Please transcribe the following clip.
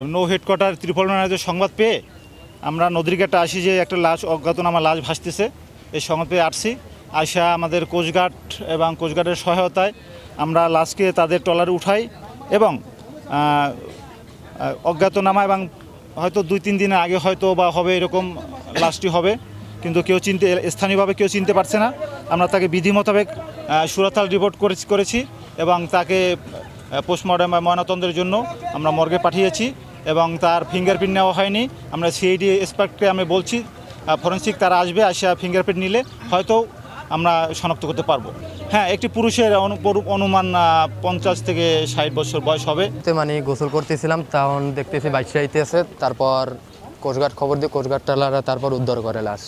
নৌ হেডকোয়ার্টার ত্রিপল ম্যানেজের সংবাদ পেয়ে আমরা নদীর ঘাটে আসি যে একটা লাশ অজ্ঞাতনামা লাশ ভাসতেছে। এই সংবাদ পেয়ে আসছি, আসা আমাদের কোস্টগার্ড এবং কোস্টগার্ডের সহায়তায় আমরা লাশকে তাদের ট্রলারে উঠাই এবং অজ্ঞাতনামা এবং হয়তো 2-3 দিন আগে হয়তো বা হবে এরকম লাশটি হবে, কিন্তু স্থানীয়ভাবে কেউ চিনতে পারছে না। আমরা তাকে বিধি মোতাবেক সুরতহাল রিপোর্ট করেছি এবং তাকে পোস্টমর্টম বা ময়নাতদন্তের জন্য আমরা মর্গে পাঠিয়েছি এবং তার ফিঙ্গারপ্রিন্ট নেওয়া হয়নি। আমরা সিআইডি এক্সপার্টকে আমি বলছি, ফরেন্সিক তারা আসবে, আসা ফিঙ্গারপ্রিন্ট নিলে হয়তো আমরা শনাক্ত করতে পারবো। হ্যাঁ, একটি পুরুষের অনুমান 50 থেকে 60 বছর বয়স হবে। মানে গোসল করতেছিলাম, তখন দেখতেছি বাইক আছে, তারপর কোস্টগার্ড খবর দিয়ে কোস্টগার্ড টালারা তারপর উদ্ধার করে লাশ।